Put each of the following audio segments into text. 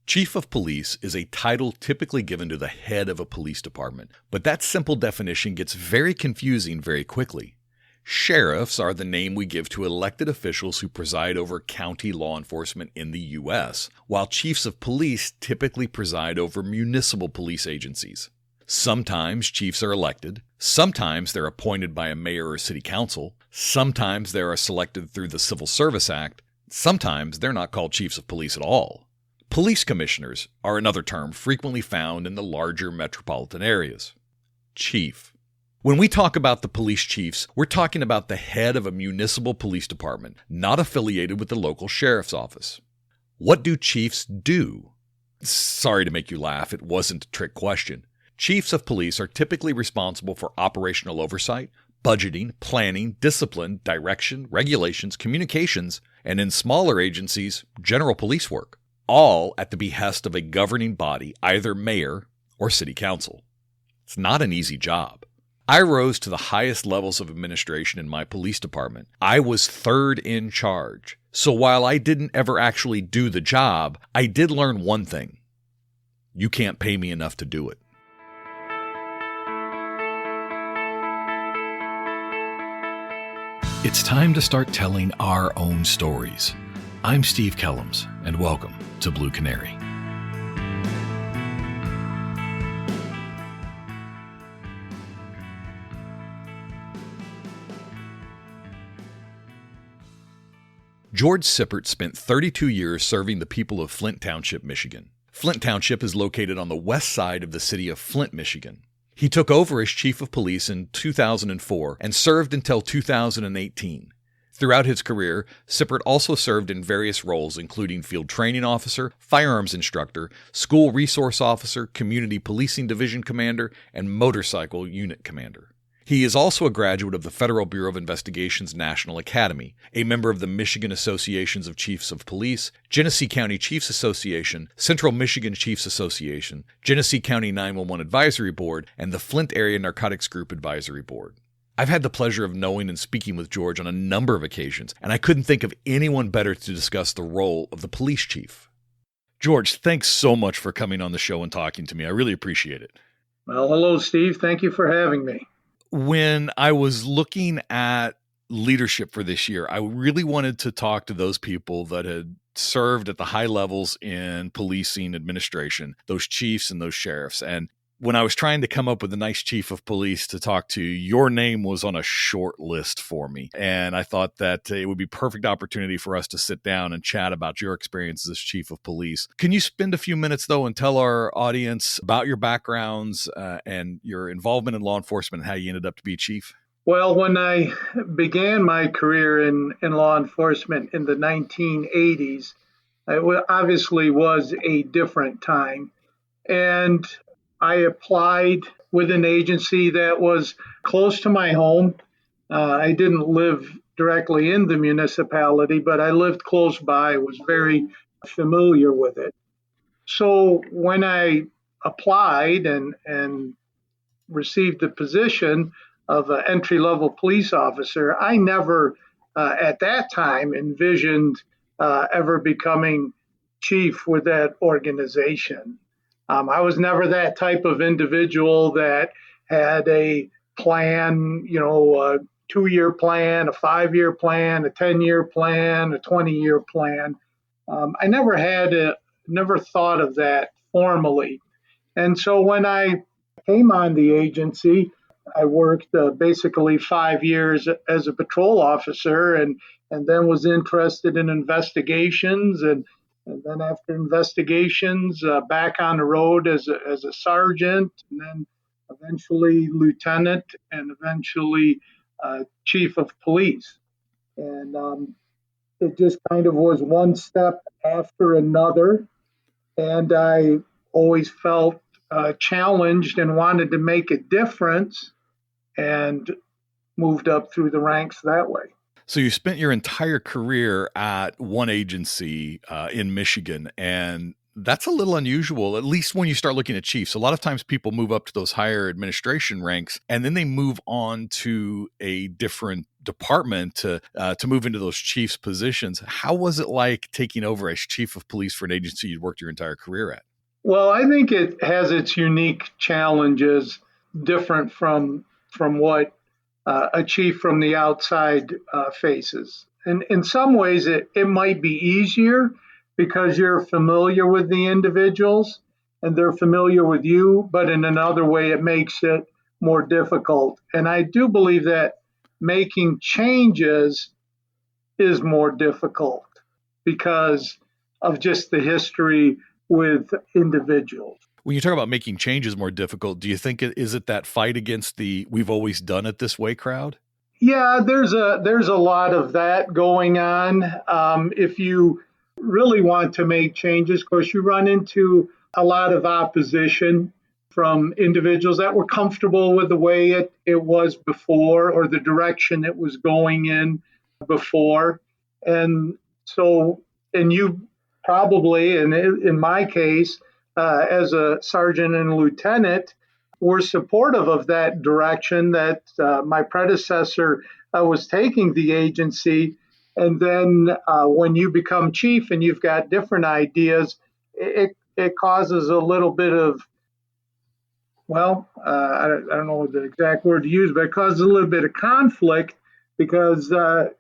Chief of Police is a title typically given to the head of a police department, but that simple definition gets very confusing very quickly. Sheriffs are the name we give to elected officials who preside over county law enforcement in the U.S., while chiefs of police typically preside over municipal police agencies. Sometimes chiefs are elected, sometimes they're appointed by a mayor or city council, sometimes they are selected through the Civil Service Act, sometimes they're not called chiefs of police at all. Police commissioners are another term frequently found in the larger metropolitan areas. Chief. When we talk about the police chiefs, we're talking about the head of a municipal police department, not affiliated with the local sheriff's office. What do chiefs do? Sorry to make you laugh, it wasn't a trick question. Chiefs of police are typically responsible for operational oversight, budgeting, planning, discipline, direction, regulations, communications, and in smaller agencies, general police work. All at the behest of a governing body, either mayor or city council. It's not an easy job. I rose to the highest levels of administration in my police department. I was third in charge. So while I didn't ever actually do the job, I did learn one thing. You can't pay me enough to do it. It's time to start telling our own stories. I'm Steve Kellums, and welcome to Blue Canary. George Sippert spent 32 years serving the people of Flint Township, Michigan. Flint Township is located on the west side of the city of Flint, Michigan. He took over as chief of police in 2004 and served until 2018. Throughout his career, Sippert also served in various roles including field training officer, firearms instructor, school resource officer, community policing division commander, and motorcycle unit commander. He is also a graduate of the Federal Bureau of Investigation's National Academy, a member of the Michigan Associations of Chiefs of Police, Genesee County Chiefs Association, Central Michigan Chiefs Association, Genesee County 911 Advisory Board, and the Flint Area Narcotics Group Advisory Board. I've had the pleasure of knowing and speaking with George on a number of occasions, and I couldn't think of anyone better to discuss the role of the police chief. George, thanks so much for coming on the show and talking to me. I really appreciate it. Well, hello, Steve. Thank you for having me. When I was looking at leadership for this year, I really wanted to talk to those people that had served at the high levels in policing administration, those chiefs and those sheriffs. And when I was trying to come up with a nice chief of police to talk to, your name was on a short list for me. And I thought that it would be a perfect opportunity for us to sit down and chat about your experiences as chief of police. Can you spend a few minutes, though, and tell our audience about your backgrounds and your involvement in law enforcement and how you ended up to be chief? Well, when I began my career in law enforcement in the 1980s, it obviously was a different time. And I applied with an agency that was close to my home. I didn't live directly in the municipality, but I lived close by, was very familiar with it. So when I applied and received the position of an entry-level police officer, I never at that time envisioned ever becoming chief with that organization. I was never that type of individual that had a plan, a 2-year plan, a 5-year plan, a 10-year plan, a 20-year plan. I never thought of that formally. And so when I came on the agency, I worked basically 5 years as a patrol officer and then was interested in investigations and then after investigations, back on the road as a sergeant, and then eventually lieutenant, and eventually chief of police. And it just kind of was one step after another. And I always felt challenged and wanted to make a difference and moved up through the ranks that way. So you spent your entire career at one agency in Michigan, and that's a little unusual, at least when you start looking at chiefs. A lot of times people move up to those higher administration ranks, and then they move on to a different department to move into those chief's positions. How was it like taking over as chief of police for an agency you'd worked your entire career at? Well, I think it has its unique challenges, different from what a chief from the outside faces. And in some ways, it might be easier because you're familiar with the individuals and they're familiar with you, but in another way, it makes it more difficult. And I do believe that making changes is more difficult because of just the history with individuals. When you talk about making changes more difficult, do you think is it that fight against the "we've always done it this way" crowd? Yeah, there's a lot of that going on. If you really want to make changes, of course, you run into a lot of opposition from individuals that were comfortable with the way it was before or the direction it was going in before. And so, and you probably, and in my case, as a sergeant and lieutenant, were supportive of that direction that my predecessor was taking the agency. And then when you become chief and you've got different ideas, it causes a little bit of, well, I don't know the exact word to use, but it causes a little bit of conflict because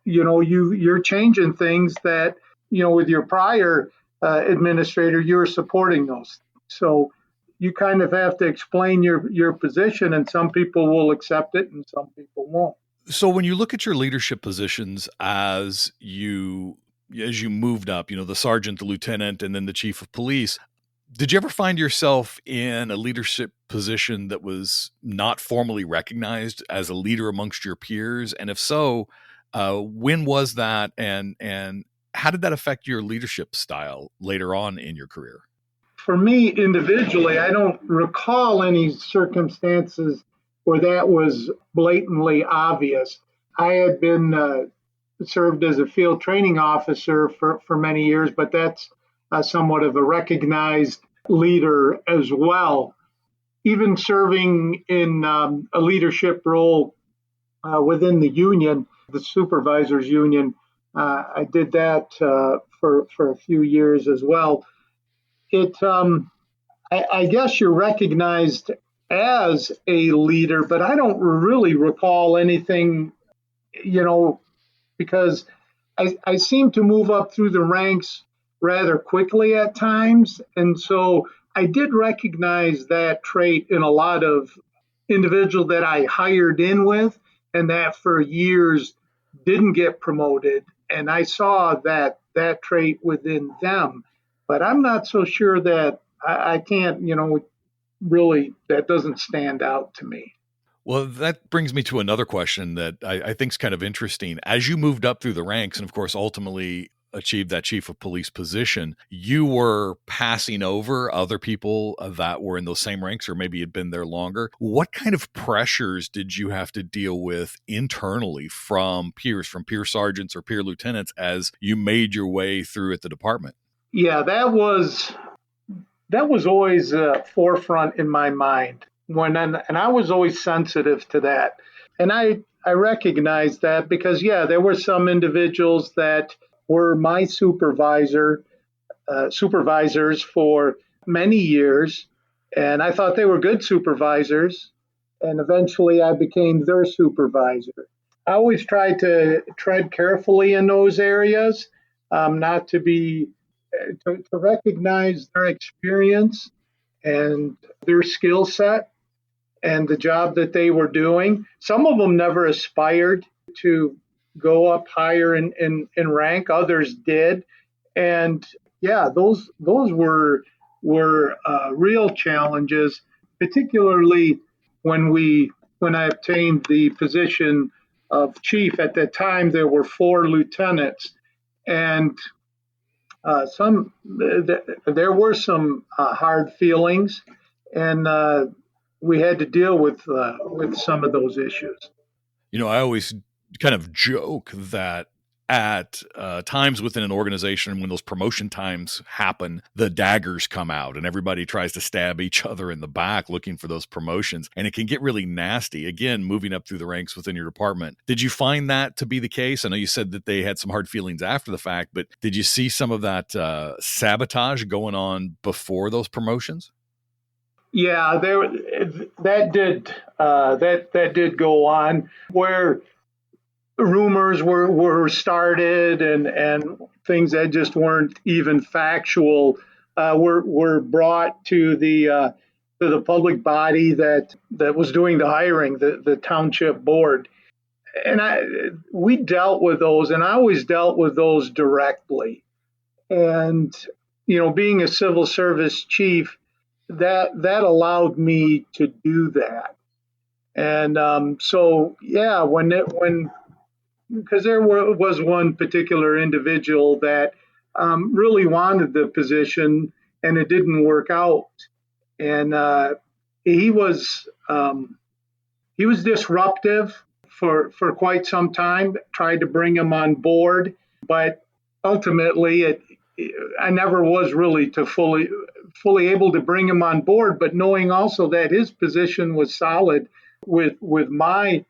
you're changing things that with your prior administrator you were supporting those. So you kind of have to explain your position, and some people will accept it and some people won't. So when you look at your leadership positions as you moved up, the sergeant, the lieutenant, and then the chief of police, did you ever find yourself in a leadership position that was not formally recognized as a leader amongst your peers? And if so, when was that, and how did that affect your leadership style later on in your career? For me individually, I don't recall any circumstances where that was blatantly obvious. I had been served as a field training officer for many years, but that's somewhat of a recognized leader as well. Even serving in a leadership role within the union, the supervisors union, I did that for a few years as well. I guess you're recognized as a leader, but I don't really recall anything, because I seem to move up through the ranks rather quickly at times. And so I did recognize that trait in a lot of individuals that I hired in with and that for years didn't get promoted. And I saw that trait within them. But I'm not so sure that I can't, really, that doesn't stand out to me. Well, that brings me to another question that I think is kind of interesting. As you moved up through the ranks and, of course, ultimately achieved that chief of police position, you were passing over other people that were in those same ranks or maybe had been there longer. What kind of pressures did you have to deal with internally from peers, from peer sergeants or peer lieutenants as you made your way through at the department? Yeah, that was always forefront in my mind and I was always sensitive to that. And I recognized that because, yeah, there were some individuals that were my supervisors for many years. And I thought they were good supervisors. And eventually I became their supervisor. I always tried to tread carefully in those areas, not to be, to recognize their experience and their skill set and the job that they were doing. Some of them never aspired to go up higher in rank. Others did. And yeah, those were real challenges, particularly when I obtained the position of chief. At that time, there were 4 lieutenants, and there were some hard feelings, and we had to deal with some of those issues. I always kind of joke that at times within an organization, when those promotion times happen, the daggers come out and everybody tries to stab each other in the back looking for those promotions. And it can get really nasty, again, moving up through the ranks within your department. Did you find that to be the case? I know you said that they had some hard feelings after the fact, but did you see some of that sabotage going on before those promotions? Yeah, that did go on, where rumors were started, and things that just weren't even factual were brought to the public body that was doing the hiring, the township board. And we dealt with those, and I always dealt with those directly. And being a civil service chief, that allowed me to do that. And so yeah, when because there was one particular individual that really wanted the position, and it didn't work out. And he was he was disruptive for quite some time. Tried to bring him on board, but ultimately, I never was really to fully able to bring him on board. But knowing also that his position was solid with my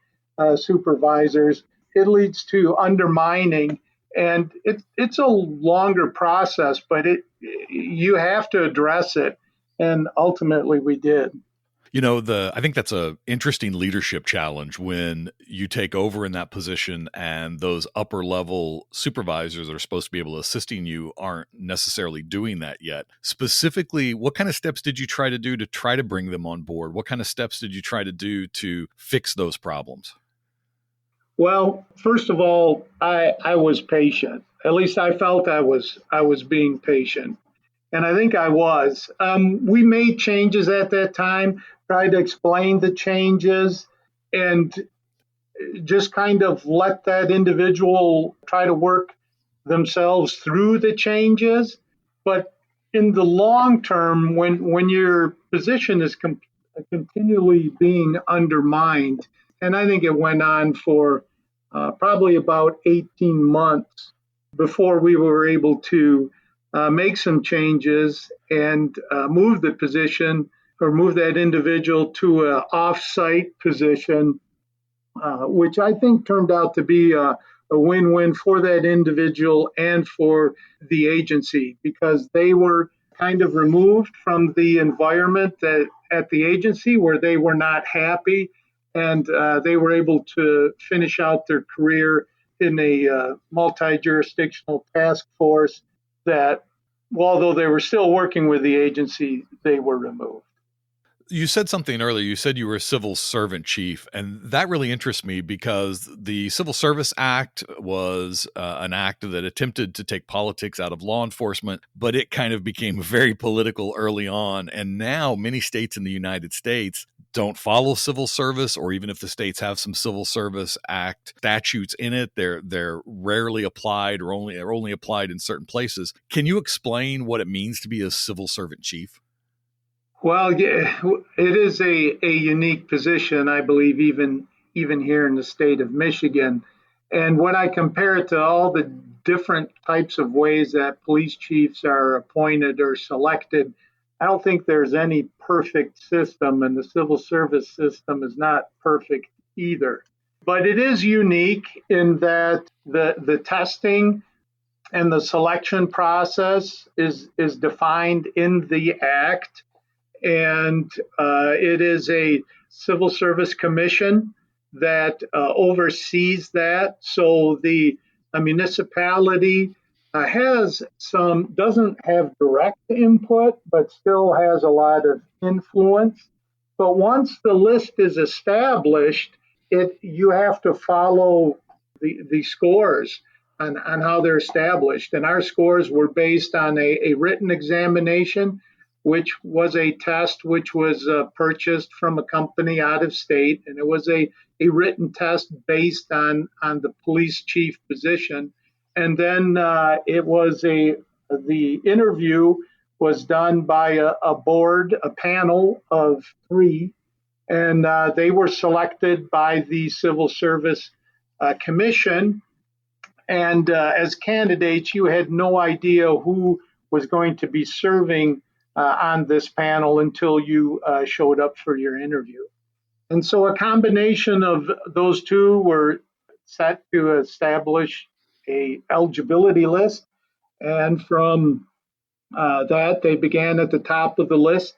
supervisors, it leads to undermining, and it's a longer process, but you have to address it, and ultimately we did. I think that's a interesting leadership challenge when you take over in that position and those upper level supervisors that are supposed to be able to assisting you aren't necessarily doing that yet. Specifically, what kind of steps did you try to do to try to bring them on board? What kind of steps did you try to do to fix those problems? Well, first of all, I was patient. At least I felt I was being patient, and I think I was. We made changes at that time, tried to explain the changes, and just kind of let that individual try to work themselves through the changes. But in the long term, when your position is continually being undermined, and I think it went on for probably about 18 months before we were able to make some changes and move the position, or move that individual to an off-site position, which I think turned out to be a win-win for that individual and for the agency, because they were kind of removed from the environment at the agency where they were not happy, and they were able to finish out their career in a multi-jurisdictional task force that, although they were still working with the agency, they were removed. You said something earlier. You said you were a civil servant chief, and that really interests me because the Civil Service Act was an act that attempted to take politics out of law enforcement, but it kind of became very political early on. And now many states in the United States don't follow civil service, or even if the states have some Civil Service Act statutes in it, they're rarely applied, or only applied in certain places. Can you explain what it means to be a civil servant chief? Well, yeah, it is a unique position, I believe, even here in the state of Michigan. And when I compare it to all the different types of ways that police chiefs are appointed or selected, I don't think there's any perfect system, and the civil service system is not perfect either. But it is unique in that the testing and the selection process is defined in the act, and it is a civil service commission that oversees that. So the municipality doesn't have direct input, but still has a lot of influence. But once the list is established, you have to follow the scores on how they're established. And our scores were based on a written examination, which was a test which was purchased from a company out of state, and it was a written test based on the police chief position. And then the interview was done by a board, a panel of three, and they were selected by the Civil Service Commission. And as candidates, you had no idea who was going to be serving on this panel until you showed up for your interview. And so a combination of those two were set to establish a eligibility list. And from that, they began at the top of the list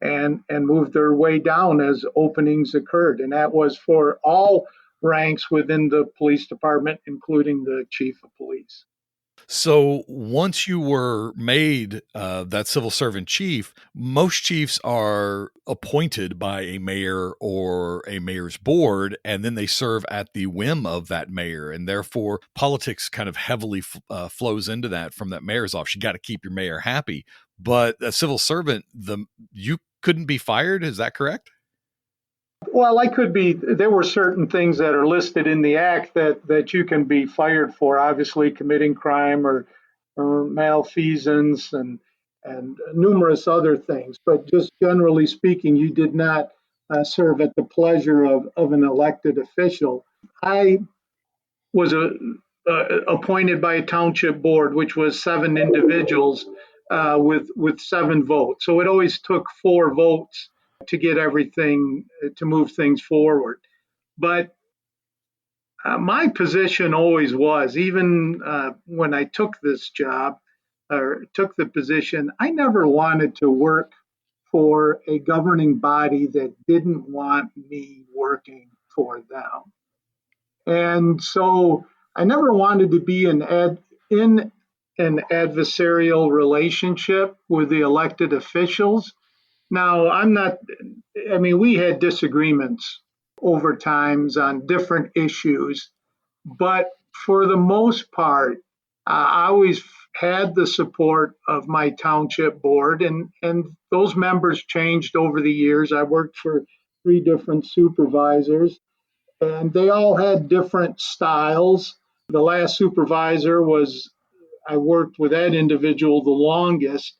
and moved their way down as openings occurred. And that was for all ranks within the police department, including the chief of police. So once you were made that civil servant chief, most chiefs are appointed by a mayor or a mayor's board, and then they serve at the whim of that mayor. And therefore, politics kind of heavily flows into that from that mayor's office. You got to keep your mayor happy. But a civil servant, you couldn't be fired. Is that correct? Well, I could be. There were certain things that are listed in the act that you can be fired for. Obviously, committing crime or malfeasance and numerous other things. But just generally speaking, you did not serve at the pleasure of an elected official. I was appointed by a township board, which was 7 individuals with 7 votes. So it always took 4 votes to get everything to move things forward. But my position always was, even when I took this job or took the position, I never wanted to work for a governing body that didn't want me working for them. And so I never wanted to be in an adversarial relationship with the elected officials. Now, I mean, we had disagreements over times on different issues, but for the most part, I always had the support of my township board, and those members changed over the years. I worked for 3 different supervisors, and they all had different styles. The last supervisor was, I worked with that individual the longest.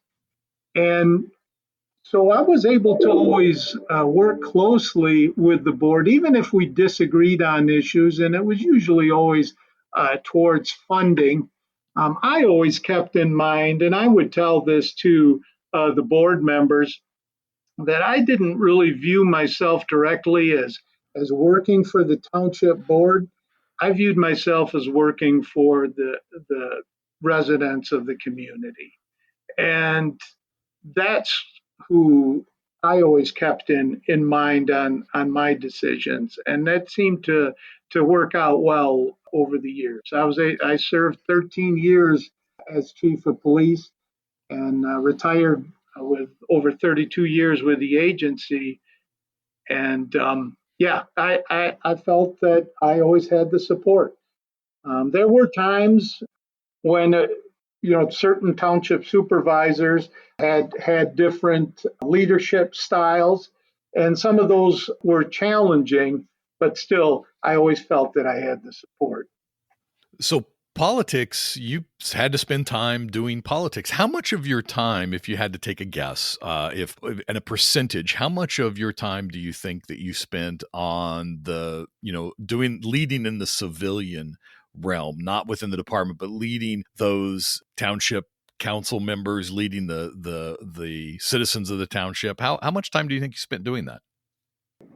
And so I was able to always work closely with the board, even if we disagreed on issues, and it was usually always towards funding. I always kept in mind, and I would tell this to the board members, that I didn't really view myself directly as working for the township board. I viewed myself as working for the residents of the community. And that's who I always kept in mind on my decisions. And that seemed to work out well over the years. I served 13 years as chief of police and retired with over 32 years with the agency. And yeah, I felt that I always had the support. There were times when certain township supervisors had different leadership styles, and some of those were challenging, but still, I always felt that I had the support. So politics, you had to spend time doing politics. How much of your time, if you had to take a guess, if and a percentage, how much of your time do you think that you spent on leading in the civilian realm, not within the department, but leading those township council members, leading the citizens of the township? How much time do you think you spent doing that?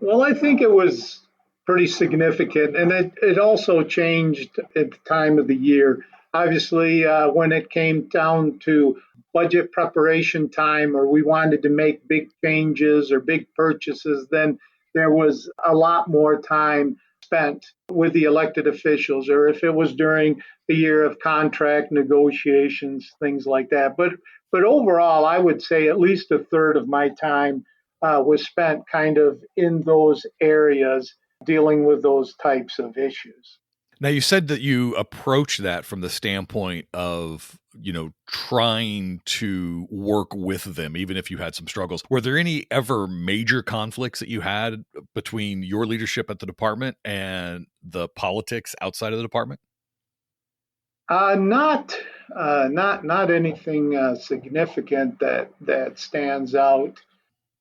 Well, I think it was pretty significant, and it also changed at the time of the year. Obviously, when it came down to budget preparation time, or we wanted to make big changes or big purchases, then there was a lot more time spent with the elected officials, or if it was during the year of contract negotiations, things like that. But overall, I would say at least a third of my time was spent kind of in those areas dealing with those types of issues. Now, you said that you approach that from the standpoint of, trying to work with them, even if you had some struggles. Were there any ever major conflicts that you had between your leadership at the department and the politics outside of the department? Not anything significant that stands out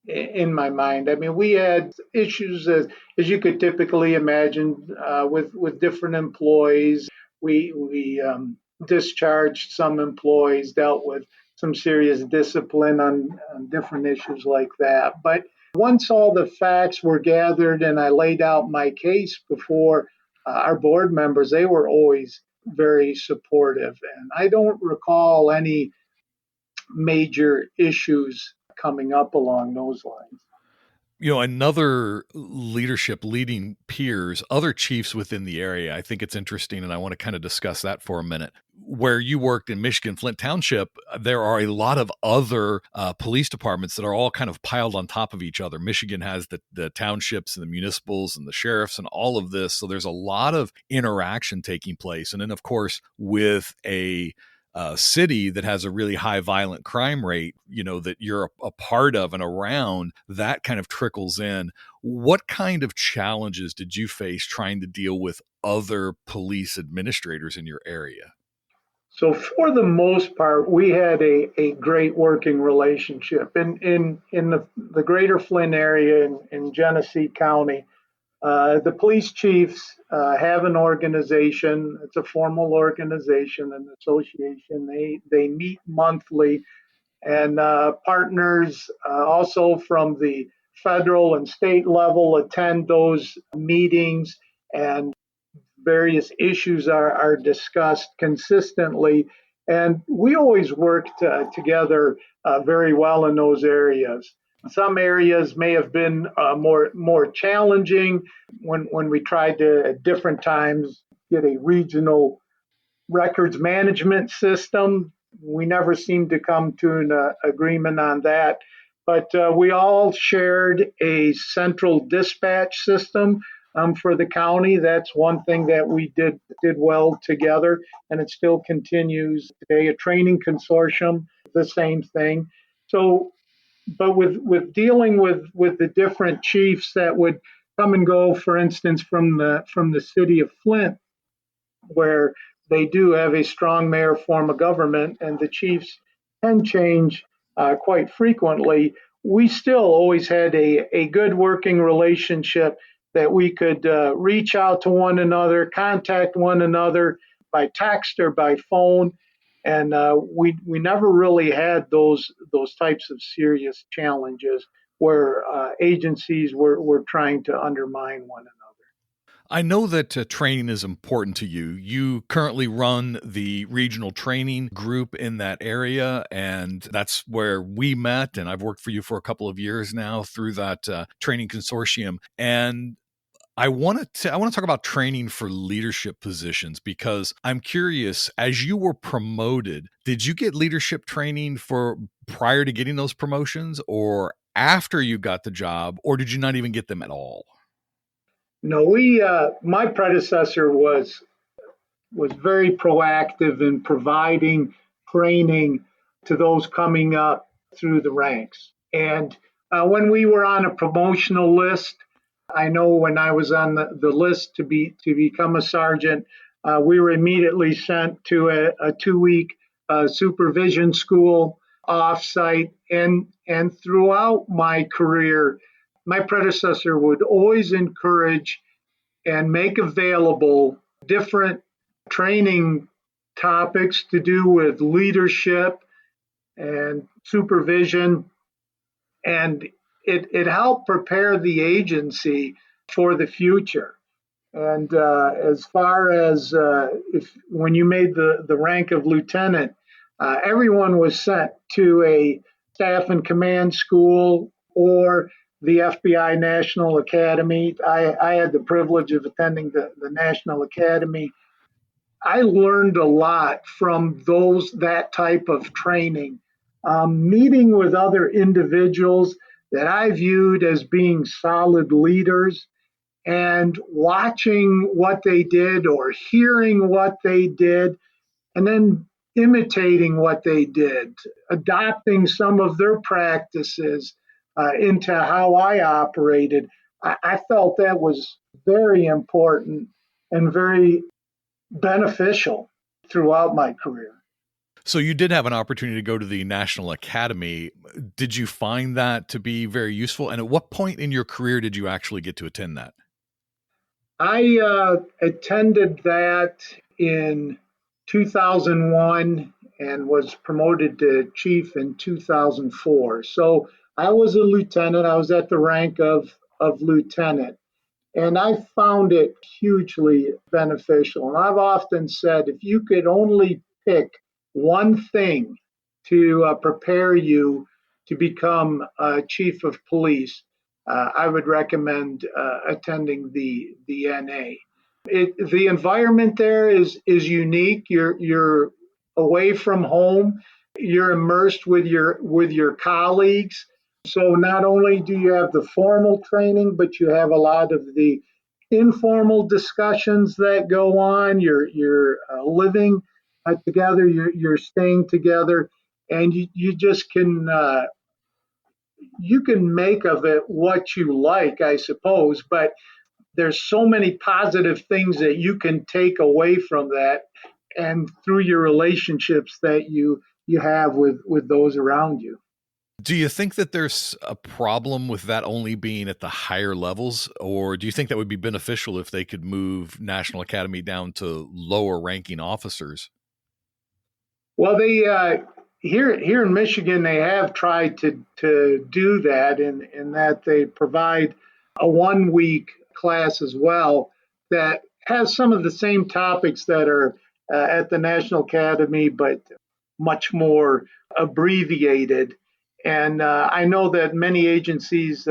in my mind. I mean, we had issues as you could typically imagine with different employees. We discharged some employees, dealt with some serious discipline on different issues like that. But once all the facts were gathered and I laid out my case before our board members, they were always very supportive. And I don't recall any major issues coming up along those lines. Another leadership leading peers, other chiefs within the area. I think it's interesting, and I want to kind of discuss that for a minute. Where you worked in Michigan, Flint Township, there are a lot of other police departments that are all kind of piled on top of each other. Michigan has the townships and the municipals and the sheriffs and all of this. So there's a lot of interaction taking place. And then, of course, with a city that has a really high violent crime rate, that you're a part of and around, that kind of trickles in. What kind of challenges did you face trying to deal with other police administrators in your area? So for the most part, we had a great working relationship. In the greater Flint area in Genesee County, the police chiefs have an organization. It's a formal organization, an association. They meet monthly, and partners also from the federal and state level attend those meetings, and various issues are discussed consistently. And we always worked together very well in those areas. Some areas may have been more challenging when we tried to, at different times, get a regional records management system. We never seemed to come to an agreement on that. But we all shared a central dispatch system for the county. That's one thing that we did well together, and it still continues today. A training consortium, the same thing. So, but with dealing with the different chiefs that would come and go, for instance, from the city of Flint, where they do have a strong mayor form of government, and the chiefs can change quite frequently. We still always had a good working relationship that we could reach out to one another, contact one another by text or by phone, and we never really had those types of serious challenges where agencies were trying to undermine one another. I know that training is important to you. You currently run the regional training group in that area, and that's where we met. And I've worked for you for a couple of years now through that training consortium. And I want to talk about training for leadership positions, because I'm curious, as you were promoted, did you get leadership training for prior to getting those promotions, or after you got the job, or did you not even get them at all? No, we my predecessor was very proactive in providing training to those coming up through the ranks. And when we were on a promotional list, I know when I was on the list to become a sergeant, we were immediately sent to a 2 week supervision school offsite. And throughout my career, my predecessor would always encourage and make available different training topics to do with leadership and supervision. And it helped prepare the agency for the future. And as far as if when you made the rank of lieutenant, everyone was sent to a staff and command school or the FBI National Academy. I had the privilege of attending the National Academy. I learned a lot from that type of training, meeting with other individuals that I viewed as being solid leaders, and watching what they did or hearing what they did, and then imitating what they did, adopting some of their practices into how I operated. I felt that was very important and very beneficial throughout my career. So you did have an opportunity to go to the National Academy. Did you find that to be very useful? And at what point in your career did you actually get to attend that? I attended that in 2001 and was promoted to chief in 2004. So I was a lieutenant. I was at the rank of lieutenant. And I found it hugely beneficial. And I've often said if you could only pick one thing to prepare you to become chief of police, I would recommend attending the NA. The environment there is unique. You're away from home. You're immersed with your colleagues. So not only do you have the formal training, but you have a lot of the informal discussions that go on. You're living together. You're staying together, and you just can you can make of it what you like, I suppose. But there's so many positive things that you can take away from that, and through your relationships that you have with those around you. Do you think that there's a problem with that only being at the higher levels, or do you think that would be beneficial if they could move National Academy down to lower ranking officers? Well, they here in Michigan they have tried to do that in that they provide a 1 week class as well that has some of the same topics that are at the National Academy, but much more abbreviated. And I know that many agencies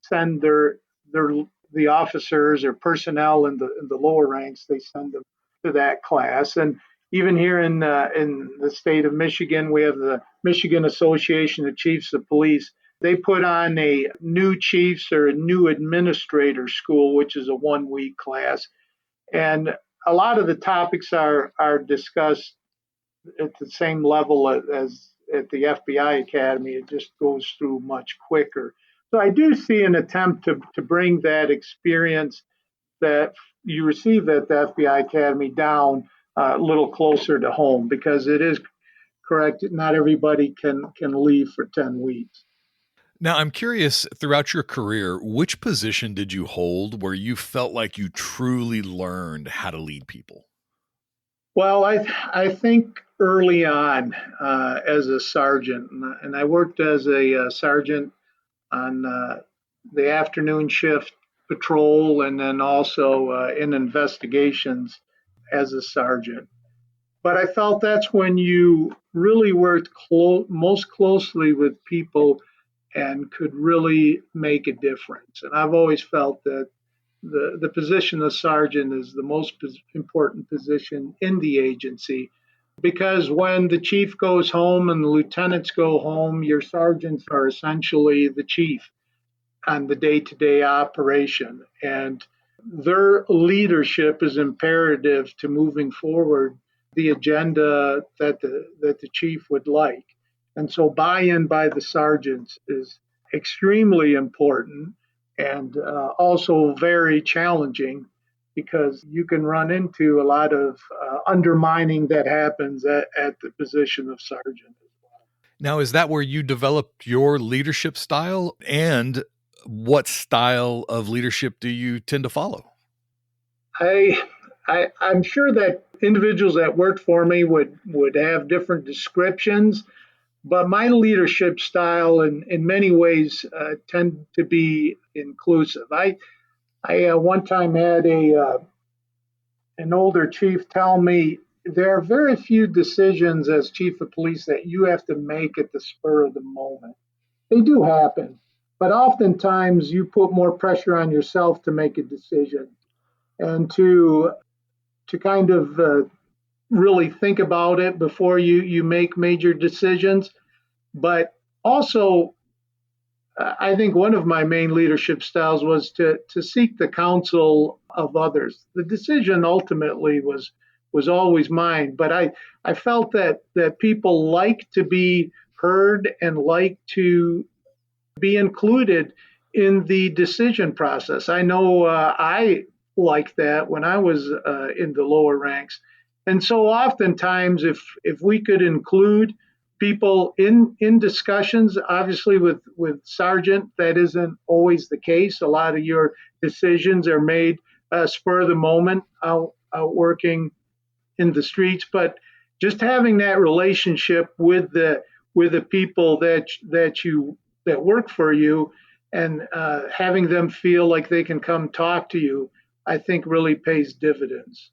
send their the officers or personnel in the lower ranks. They send them to that class, and even here in the state of Michigan, we have the Michigan Association of Chiefs of Police. They put on a new chiefs or a new administrator school, which is a 1 week class, and a lot of the topics are discussed at the same level as at the FBI Academy. It just goes through much quicker. So I do see an attempt to bring that experience that you receive at the FBI Academy down a little closer to home, because it is correct. Not everybody can leave for 10 weeks. Now, I'm curious, throughout your career, which position did you hold where you felt like you truly learned how to lead people? Well, I think early on as a sergeant, and I worked as a sergeant on the afternoon shift patrol, and then also in investigations as a sergeant. But I felt that's when you really worked most closely with people and could really make a difference. And I've always felt that the position of sergeant is the most important position in the agency, because when the chief goes home and the lieutenants go home, your sergeants are essentially the chief on the day-to-day operation, and their leadership is imperative to moving forward the agenda that the chief would like. And so buy-in by the sergeants is extremely important, and also very challenging, because you can run into a lot of undermining that happens at the position of sergeant. Now, is that where you developed your leadership style? And what style of leadership do you tend to follow? I, I'm sure that individuals that worked for me would have different descriptions, but my leadership style, in many ways, tend to be inclusive. I one time had a an older chief tell me there are very few decisions as chief of police that you have to make at the spur of the moment. They do happen, but oftentimes you put more pressure on yourself to make a decision and to kind of really think about it before you make major decisions. But also, I think one of my main leadership styles was to seek the counsel of others. The decision ultimately was always mine, but I felt that people like to be heard and like to be included in the decision process. I know I liked that when I was in the lower ranks. And so oftentimes, if we could include people in discussions, obviously with sergeant, that isn't always the case. A lot of your decisions are made spur of the moment out working in the streets, but just having that relationship with the people that work for you, and having them feel like they can come talk to you, I think really pays dividends.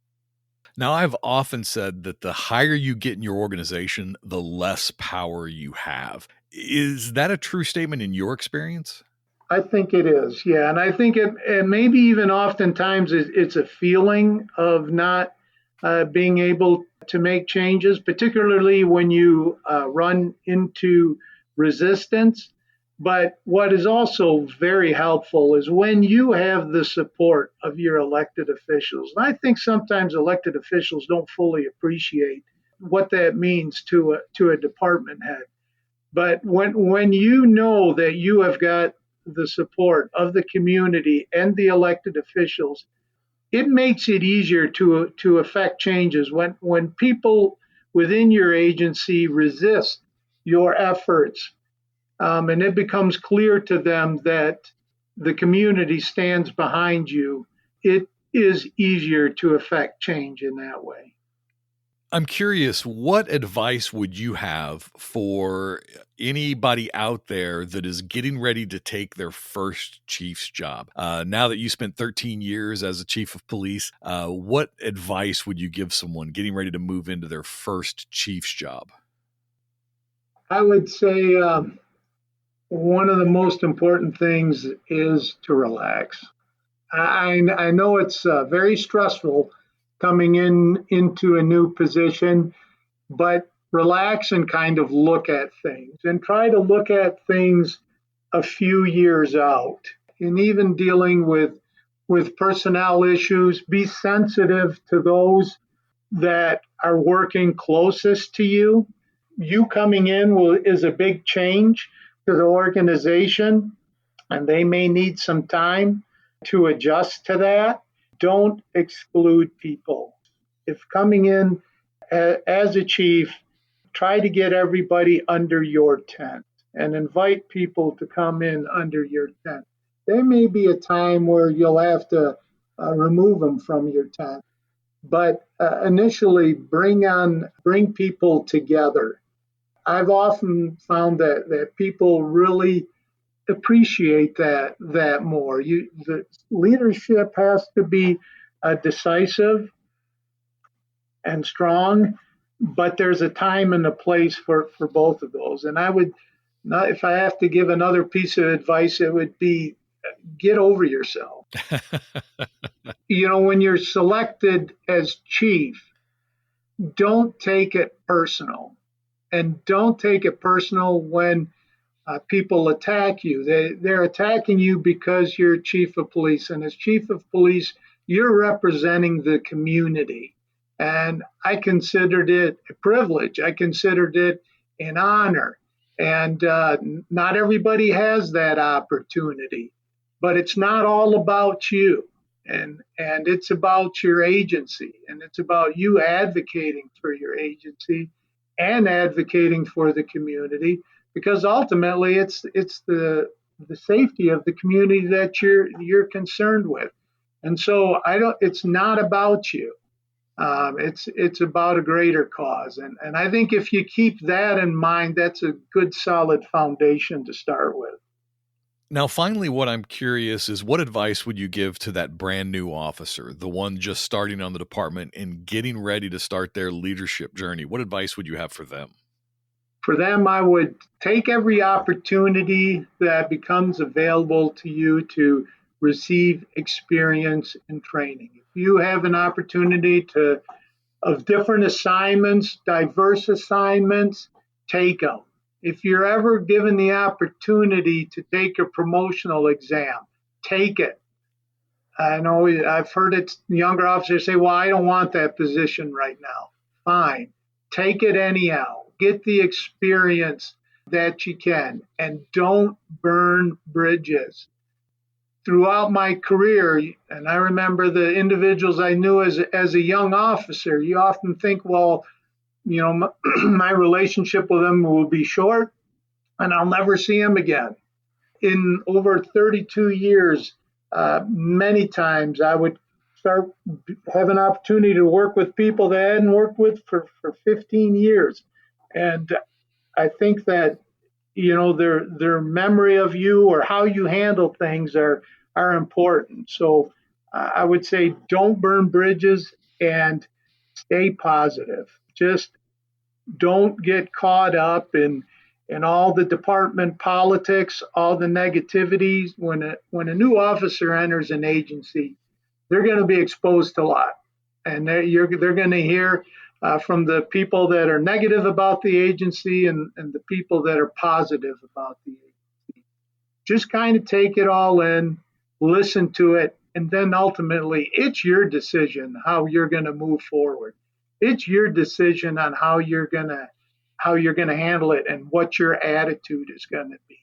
Now, I've often said that the higher you get in your organization, the less power you have. Is that a true statement in your experience? I think it is, yeah, and I think it maybe even oftentimes it's a feeling of not being able to make changes, particularly when you run into resistance. But what is also very helpful is when you have the support of your elected officials. And I think sometimes elected officials don't fully appreciate what that means to a department head. But when you know that you have got the support of the community and the elected officials, it makes it easier to affect changes. When people within your agency resist your efforts, and it becomes clear to them that the community stands behind you, it is easier to affect change in that way. I'm curious, what advice would you have for anybody out there that is getting ready to take their first chief's job? Now that you spent 13 years as a chief of police, what advice would you give someone getting ready to move into their first chief's job? I would say one of the most important things is to relax. I know it's very stressful coming into a new position, but relax and kind of look at things and try to look at things a few years out. And even dealing with personnel issues, be sensitive to those that are working closest to you. You coming in is a big change to the organization, and they may need some time to adjust to that. Don't exclude people. If coming in as a chief, try to get everybody under your tent and invite people to come in under your tent. There may be a time where you'll have to remove them from your tent, but initially bring people together. I've often found that people really appreciate that more. The leadership has to be decisive and strong, but there's a time and a place for both of those. And I would not, if I have to give another piece of advice, it would be get over yourself. When you're selected as chief, don't take it personal, and don't take it personal when people attack you. They're attacking you because you're chief of police. And as chief of police, you're representing the community. And I considered it a privilege. I considered it an honor. And not everybody has that opportunity. But it's not all about you. And it's about your agency. And it's about you advocating for your agency and advocating for the community, because ultimately it's the safety of the community that you're concerned with. And so it's not about you. It's about a greater cause. And I think if you keep that in mind, that's a good solid foundation to start with. Now, finally, what I'm curious is what advice would you give to that brand new officer, the one just starting on the department and getting ready to start their leadership journey? What advice would you have for them? For them, I would take every opportunity that becomes available to you to receive experience and training. If you have an opportunity of different assignments, diverse assignments, take them. If you're ever given the opportunity to take a promotional exam, take it. I know I've heard younger officers say, well, I don't want that position right now. Fine. Take it anyhow. Get the experience that you can, and don't burn bridges. Throughout my career, and I remember the individuals I knew as a young officer, you often think, well, my relationship with them will be short and I'll never see them again. In over 32 years, many times I would start have an opportunity to work with people that I hadn't worked with for 15 years. And I think that, their memory of you or how you handle things are important. So I would say don't burn bridges and stay positive. Just don't get caught up in all the department politics, all the negativities. When a new officer enters an agency, they're going to be exposed to a lot, and they're going to hear from the people that are negative about the agency and the people that are positive about the agency. Just kind of take it all in, listen to it, and then ultimately it's your decision how you're going to move forward. It's your decision on how you're going to handle it and what your attitude is going to be.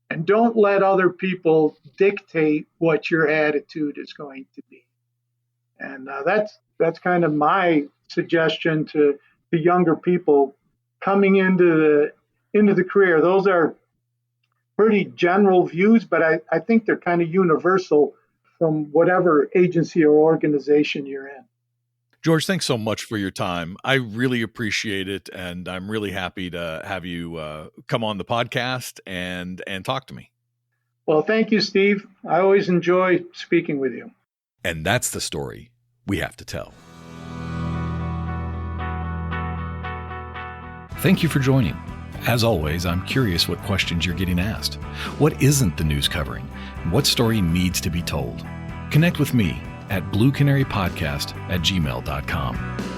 And don't let other people dictate what your attitude is going to be. And that's kind of my suggestion to the younger people coming into the career. Those are pretty general views, but I think they're kind of universal from whatever agency or organization you're in. George, thanks so much for your time. I really appreciate it, and I'm really happy to have you come on the podcast and talk to me. Well, thank you, Steve. I always enjoy speaking with you. And that's the story we have to tell. Thank you for joining. As always, I'm curious what questions you're getting asked. What isn't the news covering? What story needs to be told? Connect with me at bluecanarypodcast@gmail.com.